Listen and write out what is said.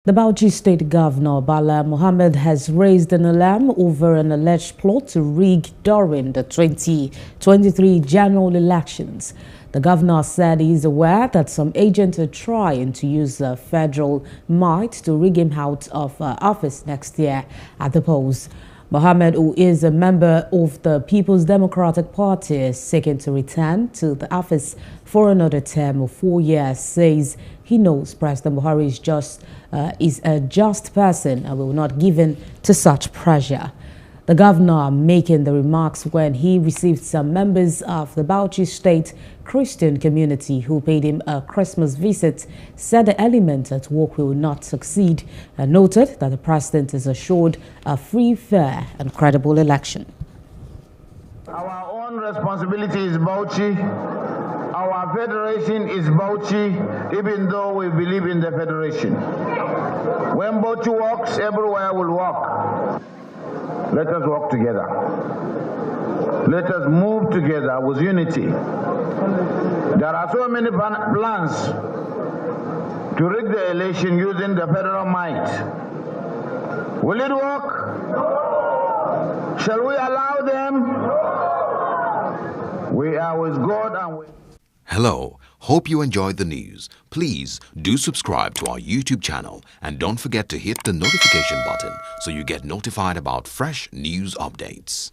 The Bauchi State Governor, Bala Mohammed, has raised an alarm over an alleged plot to rig during the 2023 general elections. The governor said he is aware that some agents are trying to use the federal might to rig him out of office next year at the polls. Mohammed, who is a member of the People's Democratic Party, is seeking to return to the office for another term of 4 years, says he knows President Buhari is a just person and will not give in to such pressure. The governor making the remarks when he received some members of the Bauchi State Christian community who paid him a Christmas visit, said the element at work will not succeed and noted that the president is assured a free, fair and credible election. Our own responsibility is Bauchi. Our federation is Bauchi, even though we believe in the federation. When Bauchi walks, everywhere will walk. Let us work together. Let us move together with unity. There are so many plans to rig the election using the federal might. Will it work? Shall we allow them? We are with God and with... Hello, hope you enjoyed the news. Please do subscribe to our YouTube channel and don't forget to hit the notification button so you get notified about fresh news updates.